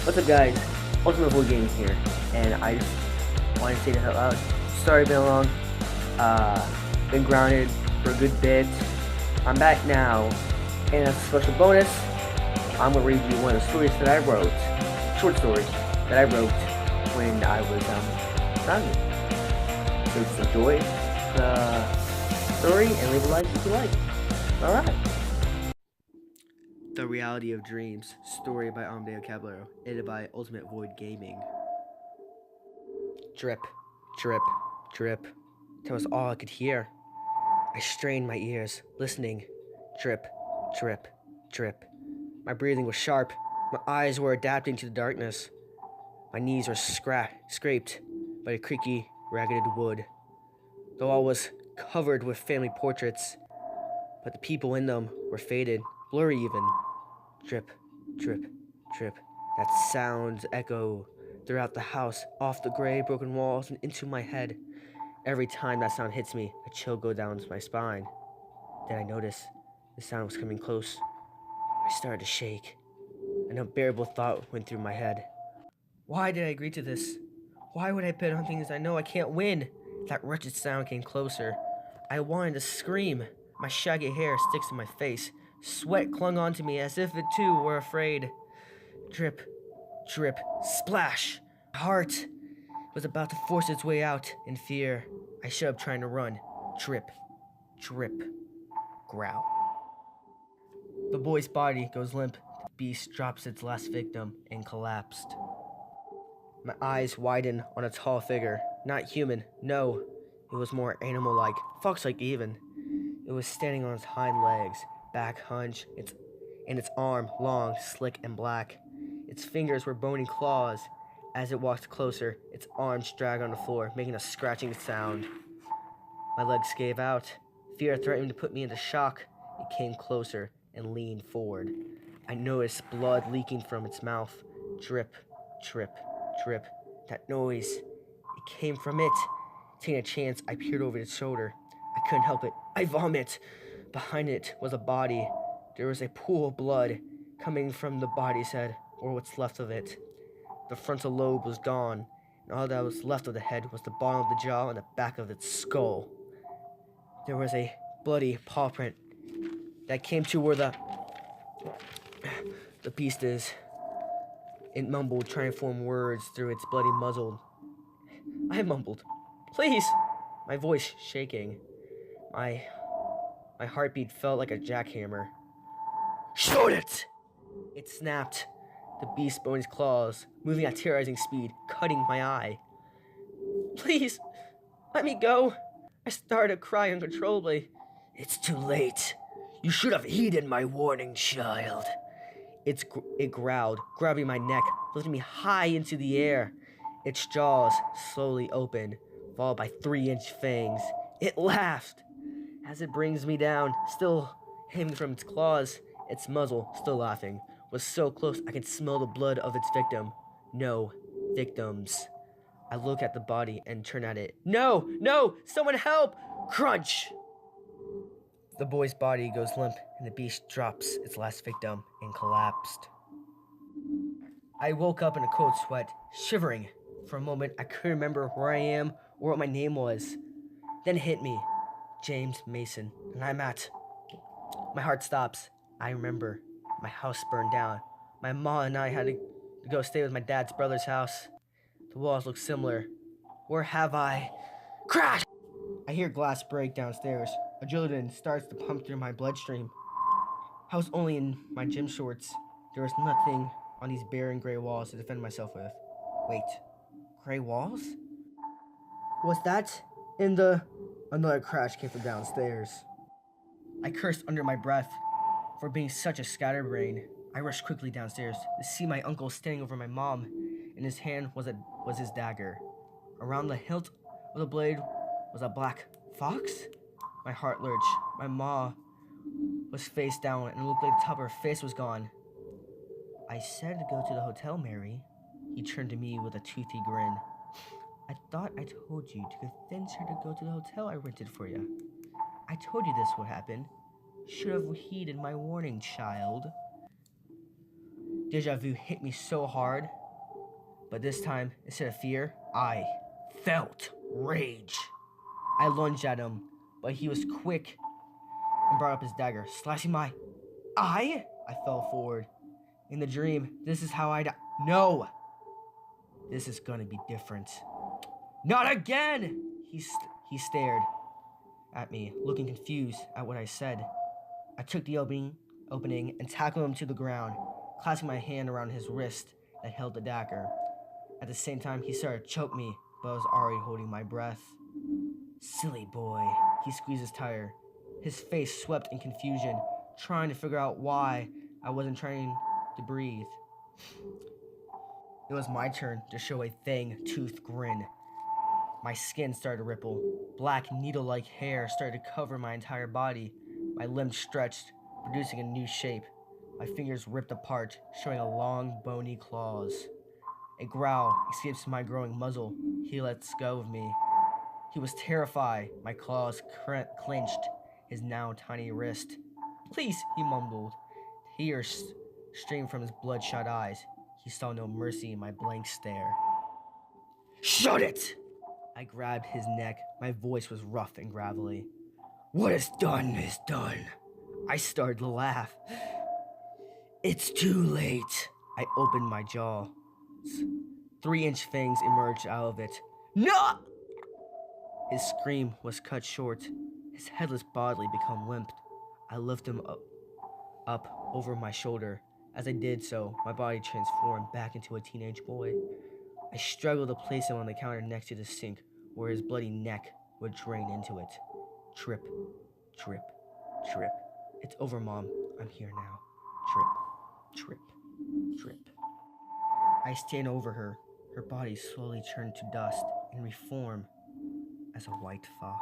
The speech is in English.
What's up, guys? Ultimate Void Gaming here, and I just want to say this out loud. Sorry, been long. Been grounded for a good bit. I'm back now, and as a special bonus, I'm gonna read you one of the stories that I wrote, short stories that I wrote when I was grounded. So just enjoy the story and leave a like if you like. All right. The Reality of Dreams, story by Amadeo Caballero, edited by Ultimate Void Gaming. Drip, drip, drip. That was all I could hear. I strained my ears, listening. Drip, drip, drip. My breathing was sharp. My eyes were adapting to the darkness. My knees were scraped by the creaky, ragged wood. The wall was covered with family portraits, but the people in them were faded, blurry even. Drip, drip, drip. That sound echo throughout the house, off the gray, broken walls, and into my head. Every time that sound hits me, a chill goes down my spine. Then I notice the sound was coming close. I started to shake. An unbearable thought went through my head. Why did I agree to this? Why would I bet on things I know I can't win? That wretched sound came closer. I wanted to scream. My shaggy hair sticks to my face. Sweat clung onto me as if it too were afraid. Drip, drip, splash! My heart was about to force its way out in fear. I shut up trying to run. Drip, drip, growl. The boy's body goes limp. The beast drops its last victim and collapsed. My eyes widen on a tall figure. Not human, no. It was more animal-like, fox-like even. It was standing on its hind legs, back hunched, its arm long, slick, and black. Its fingers were bony claws. As it walked closer, its arms dragged on the floor, making a scratching sound. My legs gave out. Fear threatened to put me into shock. It came closer and leaned forward. I noticed blood leaking from its mouth. Drip, drip, drip. That noise, it came from it. Taking a chance, I peered over its shoulder. I couldn't help it. I vomit. Behind it was a body. There was a pool of blood coming from the body's head, or what's left of it. The frontal lobe was gone, and all that was left of the head was the bottom of the jaw and the back of its skull. There was a bloody paw print that came to where the beast is. It mumbled, trying to form words through its bloody muzzle. I mumbled, "Please!" My voice shaking. My heartbeat felt like a jackhammer. Shoot it! It snapped. The beast bone its claws, moving at terrorizing speed, cutting my eye. "Please, let me go!" I started to cry uncontrollably. "It's too late. You should have heeded my warning, child." It growled, grabbing my neck, lifting me high into the air. Its jaws slowly opened, followed by 3-inch fangs. It laughed as it brings me down, still hanging from its claws. Its muzzle, still laughing, was so close I could smell the blood of its victim. No victims. I look at the body and turn at it. No! No! Someone help! Crunch! The boy's body goes limp, and the beast drops its last victim and collapsed. I woke up in a cold sweat, shivering. For a moment, I couldn't remember where I am or what my name was. Then it hit me. James Mason, and I'm at. My heart stops. I remember. My house burned down. My mom and I had to go stay with my dad's brother's house. The walls look similar. Where have I? Crash! I hear glass break downstairs. Adrenaline starts to pump through my bloodstream. I was only in my gym shorts. There was nothing on these barren gray walls to defend myself with. Wait, gray walls? Was that in the... Another crash came from downstairs. I cursed under my breath for being such a scatterbrain. I rushed quickly downstairs to see my uncle standing over my mom. In his hand was his dagger. Around the hilt of the blade was a black fox? My heart lurched. My ma was face down and it looked like the top of her face was gone. "I said to go to the hotel, Mary." He turned to me with a toothy grin. "I thought I told you to convince her to go to the hotel I rented for you. I told you this would happen. Should have heeded my warning, child." Deja vu hit me so hard, but this time, instead of fear, I felt rage. I lunged at him, but he was quick and brought up his dagger, slashing my eye. I fell forward. In the dream, this is how I die. No! This is gonna be different. Not again! He stared at me, looking confused at what I said. I took the opening and tackled him to the ground, clasping my hand around his wrist that held the dagger. At the same time, he started to choke me, but I was already holding my breath. Silly boy, he squeezed his tire, his face swept in confusion, trying to figure out why I wasn't trying to breathe. It was my turn to show a fang-toothed grin. My skin started to ripple. Black needle-like hair started to cover my entire body. My limbs stretched, producing a new shape. My fingers ripped apart, showing a long, bony claws. A growl escapes my growing muzzle. He lets go of me. He was terrified. My claws clenched his now tiny wrist. Please, he mumbled. Tears streamed from his bloodshot eyes. He saw no mercy in my blank stare. Shut it! I grabbed his neck. My voice was rough and gravelly. What is done is done. I started to laugh. It's too late. I opened my jaw. 3-inch fangs emerged out of it. No! His scream was cut short. His headless body became limp. I lifted him up over my shoulder. As I did so, my body transformed back into a teenage boy. I struggled to place him on the counter next to the sink, where his bloody neck would drain into it. Drip, drip, drip. It's over, Mom. I'm here now. Drip, drip, drip. I stand over her. Her body slowly turned to dust and reform as a white fox.